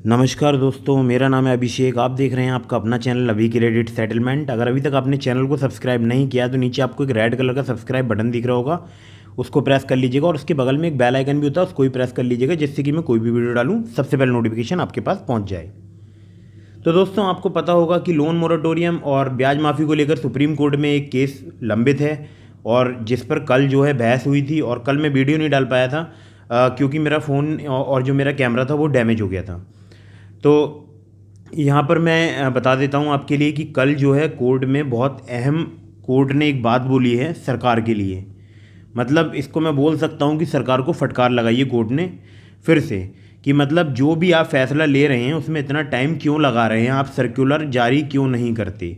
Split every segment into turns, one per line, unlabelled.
नमस्कार दोस्तों, मेरा नाम है अभिषेक। आप देख रहे हैं आपका अपना चैनल अभी क्रेडिट सेटलमेंट। अगर अभी तक आपने चैनल को सब्सक्राइब नहीं किया तो नीचे आपको एक रेड कलर का सब्सक्राइब बटन दिख रहा होगा, उसको प्रेस कर लीजिएगा और उसके बगल में एक बेल आइकन भी होता है, उसको भी प्रेस कर लीजिएगा, जिससे कि मैं कोई भी वीडियो डालूँ सबसे पहले नोटिफिकेशन आपके पास पहुँच जाए। तो दोस्तों, आपको पता होगा कि लोन मोरेटोरियम और ब्याज माफ़ी को लेकर सुप्रीम कोर्ट में एक केस लंबित है और जिस पर कल जो है बहस हुई थी। और कल मैं वीडियो नहीं डाल पाया था क्योंकि मेरा फ़ोन और जो मेरा कैमरा था वो डैमेज हो गया था। तो यहाँ पर मैं बता देता हूँ आपके लिए कि कल जो है कोर्ट में बहुत अहम कोर्ट ने एक बात बोली है सरकार के लिए। मतलब इसको मैं बोल सकता हूँ कि सरकार को फटकार लगाई है कोर्ट ने फिर से, कि मतलब जो भी आप फैसला ले रहे हैं उसमें इतना टाइम क्यों लगा रहे हैं, आप सर्कुलर जारी क्यों नहीं करते।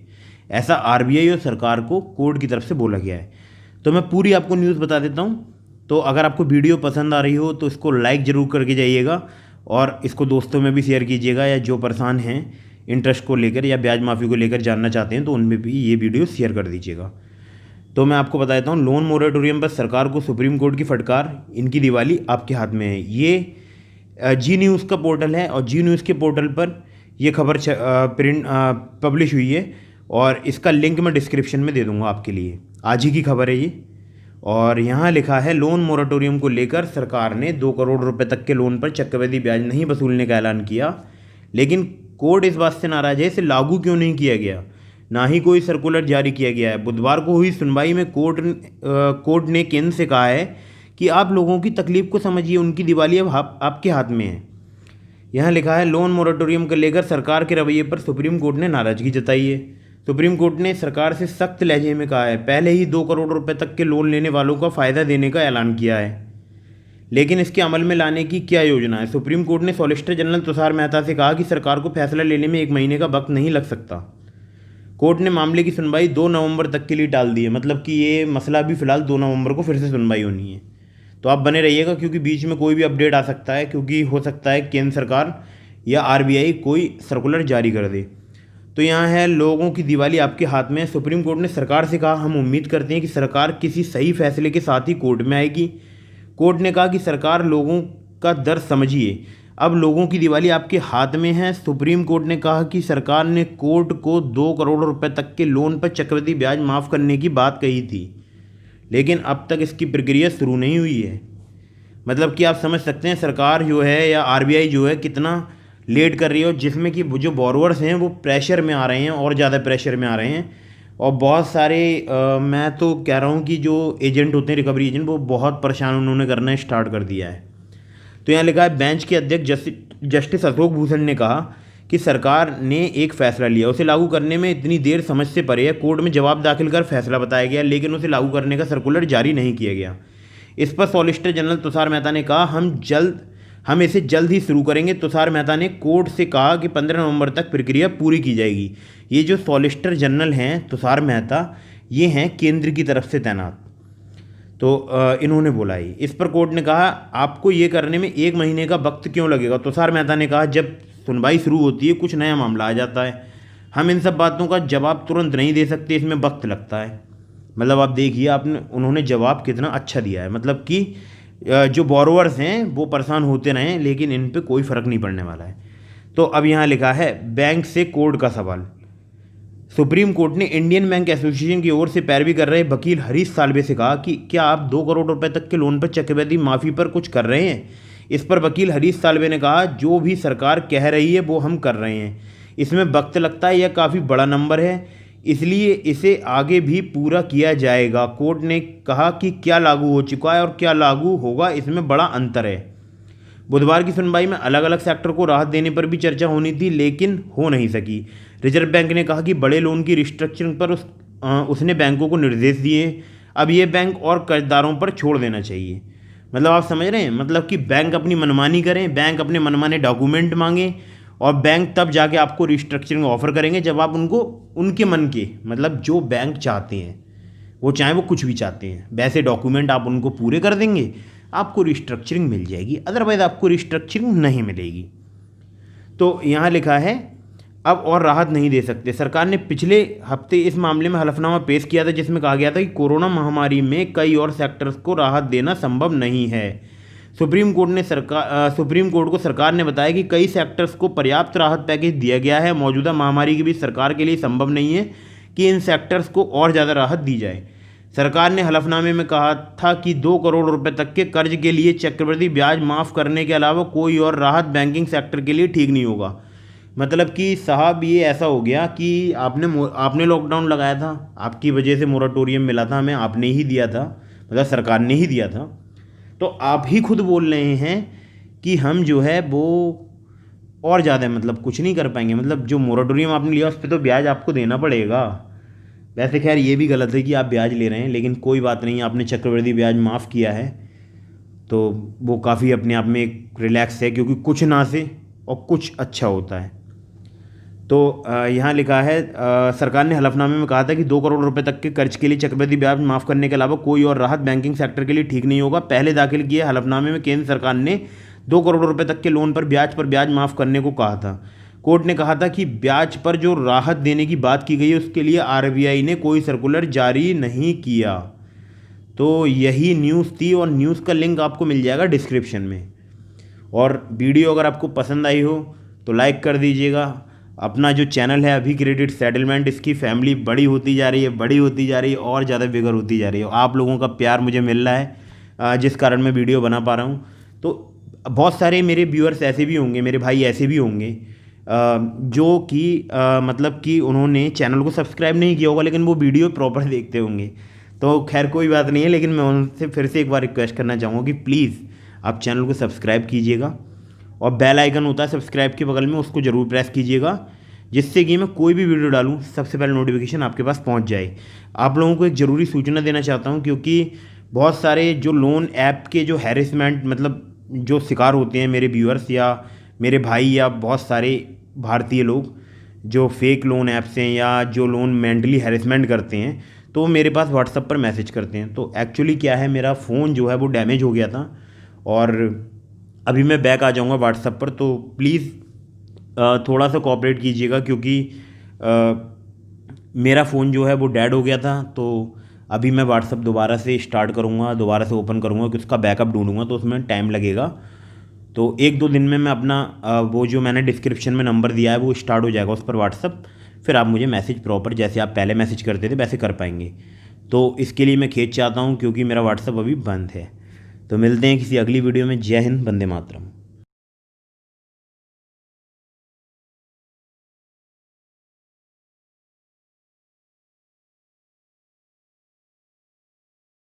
ऐसा आरबीआई और सरकार को कोर्ट की तरफ से बोला गया है। तो मैं पूरी आपको न्यूज़ बता देता हूँ। तो अगर आपको वीडियो पसंद आ रही हो तो इसको लाइक ज़रूर करके जाइएगा और इसको दोस्तों में भी शेयर कीजिएगा, या जो परेशान हैं इंटरेस्ट को लेकर या ब्याज माफ़ी को लेकर जानना चाहते हैं तो उनमें भी ये वीडियो शेयर कर दीजिएगा। तो मैं आपको बता देता हूँ, लोन मोरेटोरियम पर सरकार को सुप्रीम कोर्ट की फटकार, इनकी दिवाली आपके हाथ में है। ये जी न्यूज़ का पोर्टल है और जी न्यूज़ के पोर्टल पर ये खबर प्रिंट पब्लिश हुई है और इसका लिंक मैं डिस्क्रिप्शन में दे दूँगा आपके लिए। आज ही की खबर है ये। और यहाँ लिखा है, लोन मोरेटोरियम को लेकर सरकार ने 2 करोड़ रुपए तक के लोन पर चक्रवृद्धि ब्याज नहीं वसूलने का ऐलान किया, लेकिन कोर्ट इस बात से नाराज है इसे लागू क्यों नहीं किया गया, ना ही कोई सर्कुलर जारी किया गया है। बुधवार को हुई सुनवाई में कोर्ट ने केंद्र से कहा है कि आप लोगों की तकलीफ को समझिए, उनकी दिवाली अब आपके हाथ में है। यहाँ लिखा है, लोन मोरेटोरियम को लेकर सरकार के रवैये पर सुप्रीम कोर्ट ने नाराजगी जताई है। सुप्रीम कोर्ट ने सरकार से सख्त लहजे में कहा है, पहले ही 2 करोड़ रुपए तक के लोन लेने वालों का फ़ायदा देने का ऐलान किया है, लेकिन इसके अमल में लाने की क्या योजना है। सुप्रीम कोर्ट ने सॉलिसिटर जनरल तुषार मेहता से कहा कि सरकार को फैसला लेने में 1 महीने का वक्त नहीं लग सकता। कोर्ट ने मामले की सुनवाई 2 नवंबर तक के लिए टाल दी है। मतलब कि ये मसला भी फ़िलहाल 2 नवंबर को फिर से सुनवाई होनी है। तो आप बने रहिएगा क्योंकि बीच में कोई भी अपडेट आ सकता है, क्योंकि हो सकता है केंद्र सरकार या आरबीआई कोई सर्कुलर जारी कर दे। तो यहाँ है, लोगों की दिवाली आपके हाथ में। सुप्रीम कोर्ट ने सरकार से कहा, हम उम्मीद करते हैं कि सरकार किसी सही फैसले के साथ ही कोर्ट में आएगी। कोर्ट ने कहा कि सरकार लोगों का दर्द समझिए, अब लोगों की दिवाली आपके हाथ में है। सुप्रीम कोर्ट ने कहा कि सरकार ने कोर्ट को 2 करोड़ रुपए तक के लोन पर चक्रवृद्धि ब्याज माफ़ करने की बात कही थी, लेकिन अब तक इसकी प्रक्रिया शुरू नहीं हुई है। मतलब कि आप समझ सकते हैं सरकार जो है या आरबीआई जो है कितना लेट कर रही है, और जिसमें कि जो बोरोवर्स हैं वो प्रेशर में आ रहे हैं और ज़्यादा प्रेशर में आ रहे हैं। और बहुत सारे मैं तो कह रहा हूँ कि जो एजेंट होते हैं, रिकवरी एजेंट, वो बहुत परेशान उन्होंने करना स्टार्ट कर दिया है। तो यहाँ लिखा है, बेंच के अध्यक्ष जस्टिस अशोक भूषण ने कहा कि सरकार ने एक फ़ैसला लिया, उसे लागू करने में इतनी देर समझ से परे है। कोर्ट में जवाब दाखिल कर फैसला बताया गया, लेकिन उसे लागू करने का सर्कुलर जारी नहीं किया गया। इस पर सॉलिसिटर जनरल तुषार मेहता ने कहा, हम इसे जल्द ही शुरू करेंगे। तुषार मेहता ने कोर्ट से कहा कि 15 नवंबर तक प्रक्रिया पूरी की जाएगी। ये जो सॉलिसिटर जनरल हैं तुषार मेहता, ये हैं केंद्र की तरफ से तैनात। तो इन्होंने बोला ही। इस पर कोर्ट ने कहा, आपको ये करने में 1 महीने का वक्त क्यों लगेगा। तुषार मेहता ने कहा, जब सुनवाई शुरू होती है कुछ नया मामला आ जाता है, हम इन सब बातों का जवाब तुरंत नहीं दे सकते, इसमें वक्त लगता है। मतलब आप देखिए, उन्होंने जवाब कितना अच्छा दिया है। मतलब कि जो बोरोवर्स हैं वो परेशान होते रहें, लेकिन इन पे कोई फ़र्क नहीं पड़ने वाला है। तो अब यहाँ लिखा है, बैंक से कोर्ट का सवाल। सुप्रीम कोर्ट ने इंडियन बैंक एसोसिएशन की ओर से पैरवी कर रहे वकील हरीश साल्वे से कहा कि क्या आप 2 करोड़ रुपए तक के लोन पर चक्रवृद्धि माफ़ी पर कुछ कर रहे हैं। इस पर वकील हरीश साल्वे ने कहा, जो भी सरकार कह रही है वो हम कर रहे हैं, इसमें वक्त लगता है, यह काफ़ी बड़ा नंबर है, इसलिए इसे आगे भी पूरा किया जाएगा। कोर्ट ने कहा कि क्या लागू हो चुका है और क्या लागू होगा, इसमें बड़ा अंतर है। बुधवार की सुनवाई में अलग अलग सेक्टर को राहत देने पर भी चर्चा होनी थी, लेकिन हो नहीं सकी। रिजर्व बैंक ने कहा कि बड़े लोन की रिस्ट्रक्चरिंग पर उसने बैंकों को निर्देश दिए, अब ये बैंक और कर्जदारों पर छोड़ देना चाहिए। मतलब आप समझ रहे हैं, मतलब कि बैंक अपनी मनमानी करें, बैंक अपने मनमाने डॉक्यूमेंट मांगें, और बैंक तब जाके आपको रिस्ट्रक्चरिंग ऑफर करेंगे जब आप उनको उनके मन के, मतलब जो बैंक चाहते हैं, वो चाहे वो कुछ भी चाहते हैं, वैसे डॉक्यूमेंट आप उनको पूरे कर देंगे, आपको रिस्ट्रक्चरिंग मिल जाएगी, अदरवाइज़ आपको रिस्ट्रक्चरिंग नहीं मिलेगी। तो यहाँ लिखा है, अब और राहत नहीं दे सकते। सरकार ने पिछले हफ्ते इस मामले में हलफनामा पेश किया था, जिसमें कहा गया था कि कोरोना महामारी में कई और सेक्टर्स को राहत देना संभव नहीं है। सुप्रीम कोर्ट को सरकार ने बताया कि कई सेक्टर्स को पर्याप्त राहत पैकेज दिया गया है। मौजूदा महामारी के बीच सरकार के लिए संभव नहीं है कि इन सेक्टर्स को और ज़्यादा राहत दी जाए। सरकार ने हलफनामे में कहा था कि 2 करोड़ रुपए तक के कर्ज के लिए चक्रवृद्धि ब्याज माफ़ करने के अलावा कोई और राहत बैंकिंग सेक्टर के लिए ठीक नहीं होगा। मतलब कि साहब ये ऐसा हो गया कि आपने लॉकडाउन लगाया था, आपकी वजह से मोराटोरियम मिला था हमें, आपने ही दिया था, मतलब सरकार ने ही दिया था। तो आप ही खुद बोल रहे हैं कि हम जो है वो और ज़्यादा मतलब कुछ नहीं कर पाएंगे। मतलब जो मोराटोरियम आपने लिया उस पर तो ब्याज आपको देना पड़ेगा। वैसे खैर ये भी गलत है कि आप ब्याज ले रहे हैं, लेकिन कोई बात नहीं, आपने चक्रवृद्धि ब्याज माफ़ किया है तो वो काफ़ी अपने आप में एक रिलैक्स है, क्योंकि कुछ ना से और कुछ अच्छा होता है। तो यहाँ लिखा है सरकार ने हलफनामे में कहा था कि 2 करोड़ रुपए तक के कर्ज के लिए चक्रवृद्धि ब्याज माफ़ करने के अलावा कोई और राहत बैंकिंग सेक्टर के लिए ठीक नहीं होगा। पहले दाखिल किए हलफनामे में केंद्र सरकार ने 2 करोड़ रुपए तक के लोन पर ब्याज माफ़ करने को कहा था। कोर्ट ने कहा था कि ब्याज पर जो राहत देने की बात की गई है उसके लिए आरबीआई ने कोई सर्कुलर जारी नहीं किया। तो यही न्यूज़ थी और न्यूज़ का लिंक आपको मिल जाएगा डिस्क्रिप्शन में। और वीडियो अगर आपको पसंद आई हो तो लाइक कर दीजिएगा। अपना जो चैनल है अभी क्रेडिट सेटलमेंट, इसकी फैमिली बड़ी होती जा रही है और ज़्यादा बिगर होती जा रही है। आप लोगों का प्यार मुझे मिल रहा है जिस कारण मैं वीडियो बना पा रहा हूँ। तो बहुत सारे मेरे व्यूअर्स ऐसे भी होंगे, मेरे भाई ऐसे भी होंगे जो कि मतलब कि उन्होंने चैनल को सब्सक्राइब नहीं किया होगा लेकिन वो वीडियो प्रॉपर देखते होंगे। तो खैर कोई बात नहीं है, लेकिन मैं उनसे फिर से एक बार रिक्वेस्ट करना चाहूँगा कि प्लीज़ आप चैनल को सब्सक्राइब कीजिएगा और बेल आइकन होता है सब्सक्राइब के बगल में, उसको ज़रूर प्रेस कीजिएगा, जिससे कि मैं कोई भी वीडियो डालूँ सबसे पहले नोटिफिकेशन आपके पास पहुंच जाए। आप लोगों को एक ज़रूरी सूचना देना चाहता हूं, क्योंकि बहुत सारे जो लोन ऐप के जो हैरेसमेंट मतलब जो शिकार होते हैं मेरे व्यूअर्स या मेरे भाई या बहुत सारे भारतीय लोग जो फेक लोन ऐप्स हैं या जो लोन मेंटली हैरेसमेंट करते हैं, तो वो मेरे पास व्हाट्सएप पर मैसेज करते हैं। तो एक्चुअली क्या है, मेरा फ़ोन जो है वो डैमेज हो गया था और अभी मैं बैक आ जाऊंगा व्हाट्सएप पर। तो प्लीज़ थोड़ा सा कोऑपरेट कीजिएगा, क्योंकि मेरा फ़ोन जो है वो डेड हो गया था। तो अभी मैं व्हाट्सएप दोबारा से स्टार्ट करूँगा, दोबारा से ओपन करूँगा कि उसका बैकअप ढूंढूंगा, तो उसमें टाइम लगेगा। तो 1-2 दिन में मैं अपना वो जो मैंने डिस्क्रिप्शन में नंबर दिया है वो स्टार्ट हो जाएगा उस पर व्हाट्सएप। फिर आप मुझे मैसेज प्रॉपर जैसे आप पहले मैसेज करते थे वैसे कर पाएंगे। तो इसके लिए मैं खेद चाहता हूँ क्योंकि मेरा व्हाट्सएप अभी बंद है। तो मिलते हैं किसी अगली वीडियो में। जय हिंद, वंदे मातरम।